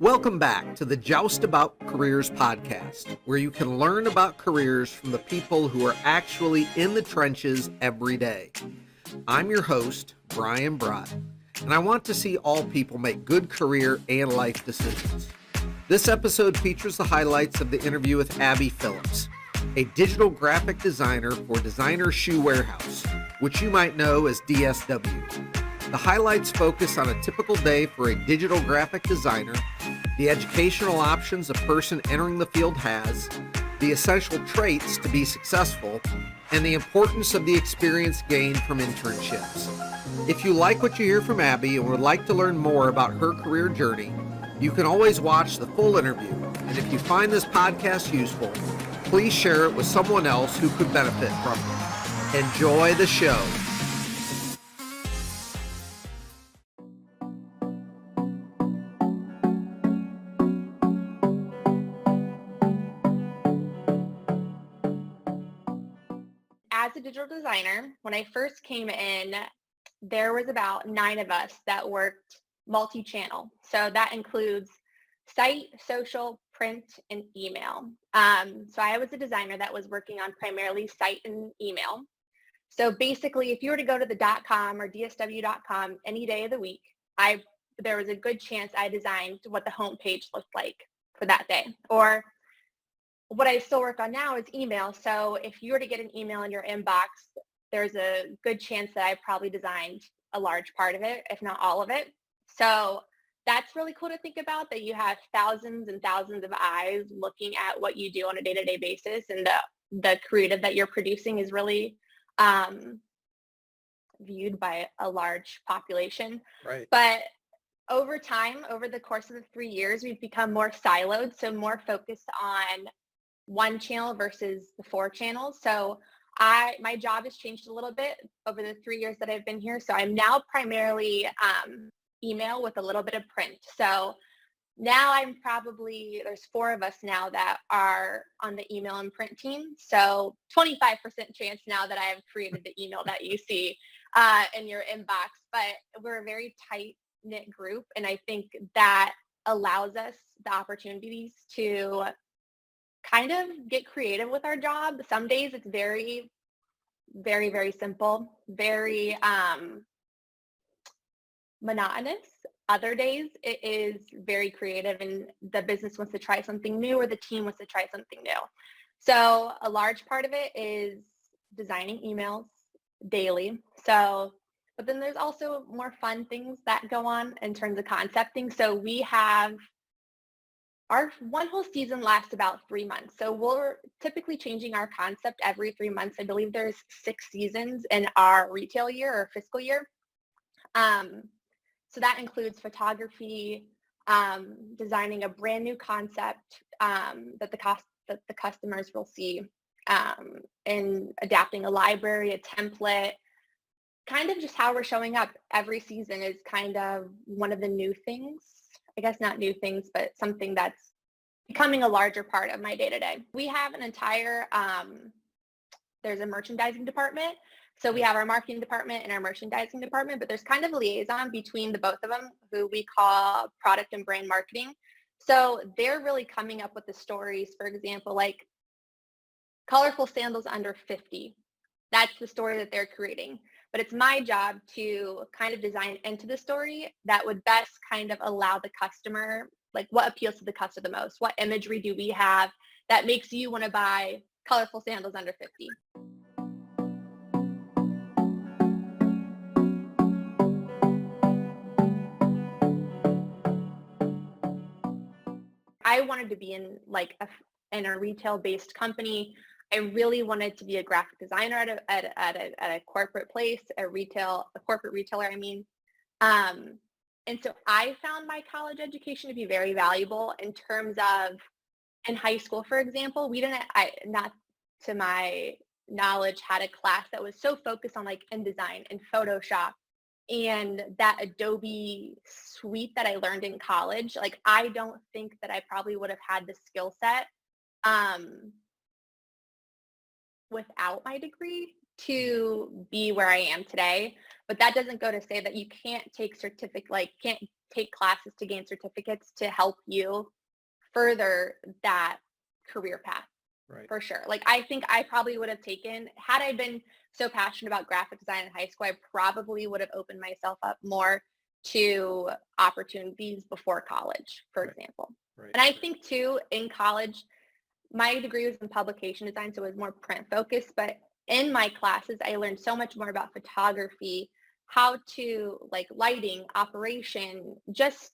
Welcome back to the Joust About Careers podcast, where you can learn about careers from the people who are actually in the trenches every day. I'm your host, Brian Brott, and I want to see all people make good career and life decisions. This episode features the highlights of the interview with Abbey Phillips, a digital graphic designer for Designer Shoe Warehouse, which you might know as DSW. The highlights focus on a typical day for a digital graphic designer, the educational options a person entering the field has, the essential traits to be successful, and the importance of the experience gained from internships. If you like what you hear from Abbey and would like to learn more about her career journey, you can always watch the full interview. And if you find this podcast useful, please share it with someone else who could benefit from it. Enjoy the show. As a digital designer, when I first came in, there was about 9 of us that worked multi-channel. So that includes site, social, print, and email. So I was a designer that was working on primarily site and email. So basically, if you were to go to the .com or DSW.com any day of the week, there was a good chance I designed what the homepage looked like for that day. Or what I still work on now is email. So if you were to get an email in your inbox, there's a good chance that I probably designed a large part of it, if not all of it. So that's really cool to think about, that you have thousands and thousands of eyes looking at what you do on a day-to-day basis, and the creative that you're producing is really viewed by a large population. Right. But over time, over the course of the 3 years, we've become more siloed, so more focused on one channel versus the 4 channels. So my job has changed a little bit over the 3 years that I've been here. So I'm now primarily email with a little bit of print. So now there's 4 of us now that are on the email and print team. So 25% chance now that I have created the email that you see in your inbox. But we're a very tight-knit group, and I think that allows us the opportunities to kind of get creative with our job. Some days it's very, very, very simple, very monotonous. Other days it is very creative, and the business wants to try something new, or the team wants to try something new. So a large part of it is designing emails daily. But then there's also more fun things that go on in terms of concepting. So we have our one whole season lasts about 3 months. So we're typically changing our concept every 3 months. I believe there's 6 seasons in our retail year or fiscal year. So that includes photography, designing a brand new concept that the customers will see, and adapting a library, a template. Kind of just how we're showing up every season is kind of one of the new things. I guess not new things, but something that's becoming a larger part of my day-to-day. We have an entire, there's a merchandising department. So we have our marketing department and our merchandising department, but there's kind of a liaison between the both of them, who we call product and brand marketing. So they're really coming up with the stories, for example, like colorful sandals under 50. That's the story that they're creating. But it's my job to kind of design into the story that would best kind of allow the customer, like what appeals to the customer the most? What imagery do we have that makes you want to buy colorful sandals under 50? I wanted to be in a retail-based company. I really wanted to be a graphic designer at a corporate place, a corporate retailer, I mean. And so I found my college education to be very valuable in terms of, in high school, for example, not to my knowledge, had a class that was so focused on like InDesign and Photoshop and that Adobe suite that I learned in college. Like, I don't think that I probably would have had the skill set without my degree. to be where I am today. But that doesn't go to say that you can't take can't take classes to gain certificates to help you further that career path. Right. For sure. Like, I think I probably would have had I been so passionate about graphic design in high school, I probably would have opened myself up more to opportunities before college, for example. Right. And I think too, in college, my degree was in publication design, so it was more print focused, but in my classes, I learned so much more about photography, how to lighting, operation, just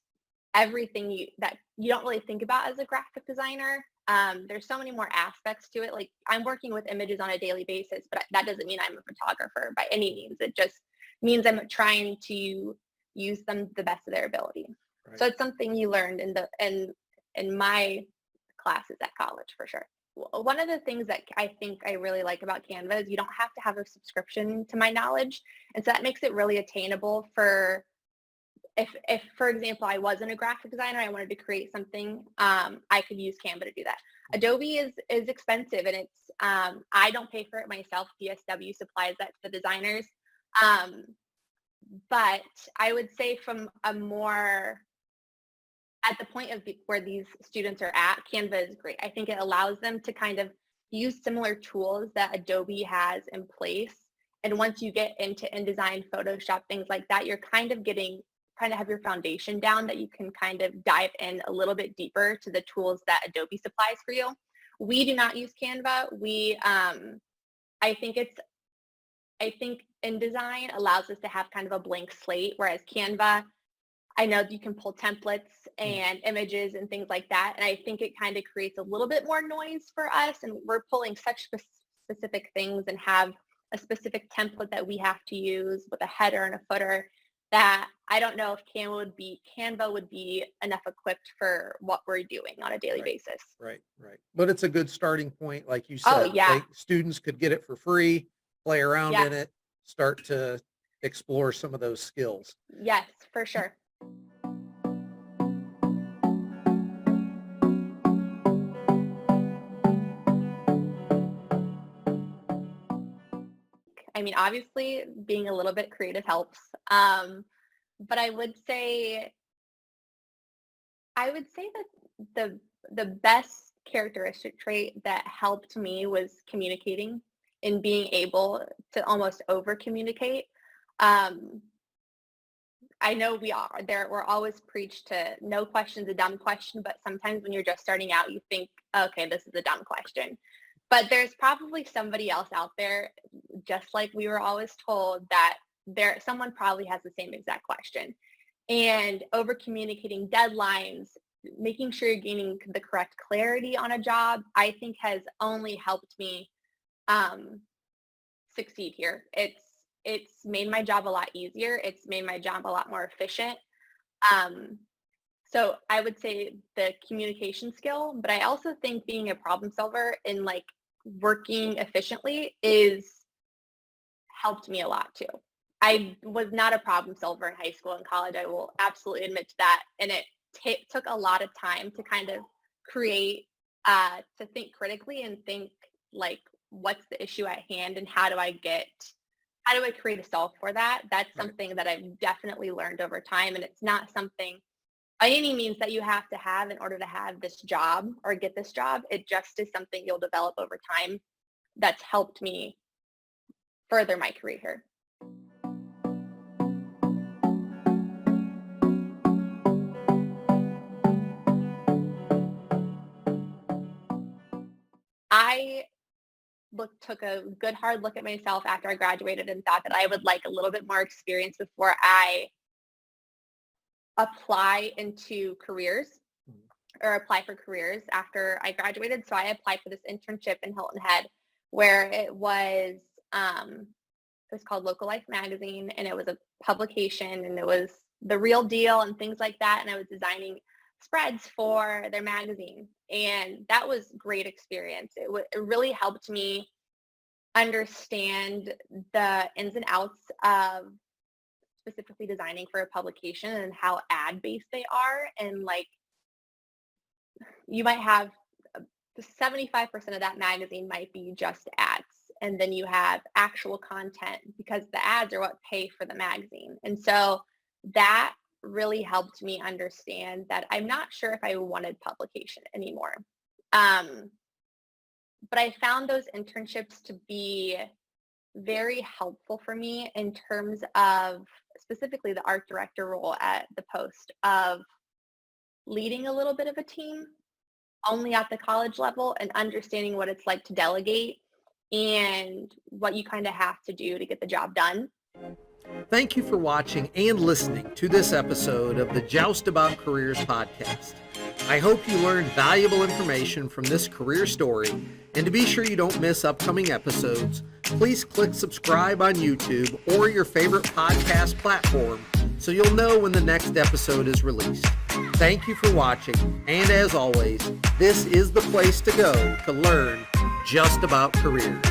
everything that you don't really think about as a graphic designer. There's so many more aspects to it. Like, I'm working with images on a daily basis, but that doesn't mean I'm a photographer by any means. It just means I'm trying to use them to the best of their ability. Right. So it's something you learned in my classes at college, for sure. One of the things that I think I really like about Canva is you don't have to have a subscription, to my knowledge. And so that makes it really attainable for if for example, I wasn't a graphic designer, I wanted to create something, I could use Canva to do that. Adobe is expensive, and it's I don't pay for it myself. DSW supplies that to the designers. But I would say from a more at the point of where these students are at, Canva is great. I think it allows them to kind of use similar tools that Adobe has in place. And once you get into InDesign, Photoshop, things like that, you're kind of have your foundation down, that you can kind of dive in a little bit deeper to the tools that Adobe supplies for you. We do not use Canva. I think InDesign allows us to have kind of a blank slate, whereas Canva, I know you can pull templates and images and things like that. And I think it kind of creates a little bit more noise for us. And we're pulling such specific things and have a specific template that we have to use with a header and a footer, that I don't know if Canva would be enough equipped for what we're doing on a daily basis. Right. But it's a good starting point, like you Oh, said. yeah. Students could get it for free, play around Yeah. in it, start to explore some of those skills. Yes, for sure. I mean, obviously, being a little bit creative helps. But I would say that the best characteristic trait that helped me was communicating and being able to almost over communicate. I know we're always preached to no question's a dumb question, but sometimes when you're just starting out, you think, okay, this is a dumb question. But there's probably somebody else out there, just like we were always told, that someone probably has the same exact question. And over communicating deadlines, making sure you're gaining the correct clarity on a job, I think has only helped me succeed here. It's made my job a lot easier. It's made my job a lot more efficient. So I would say the communication skill, but I also think being a problem solver and working efficiently helped me a lot too. I was not a problem solver in high school and college. I will absolutely admit to that. And it took a lot of time to kind of create, to think critically and think what's the issue at hand and how do I create a solve for that? That's something that I've definitely learned over time. And it's not something by any means that you have to have in order to have this job or get this job. It just is something you'll develop over time that's helped me further my career here. I took a good hard look at myself after I graduated and thought that I would like a little bit more experience before I apply into careers or apply for careers after I graduated. So I applied for this internship in Hilton Head, where it was called Local Life Magazine, and it was a publication, and it was the real deal and things like that. And I was designing spreads for their magazine, and that was great experience. It really helped me understand the ins and outs of specifically designing for a publication and how ad-based they are. And you might have 75% of that magazine might be just ads, and then you have actual content, because the ads are what pay for the magazine. And so that really helped me understand that I'm not sure if I wanted publication anymore. But I found those internships to be very helpful for me in terms of specifically the art director role at the Post, of leading a little bit of a team only at the college level and understanding what it's like to delegate and what you kind of have to do to get the job done. Thank you for watching and listening to this episode of the Joust About Careers podcast. I hope you learned valuable information from this career story, and to be sure you don't miss upcoming episodes, please click subscribe on YouTube or your favorite podcast platform so you'll know when the next episode is released. Thank you for watching, and as always, this is the place to go to learn just about careers.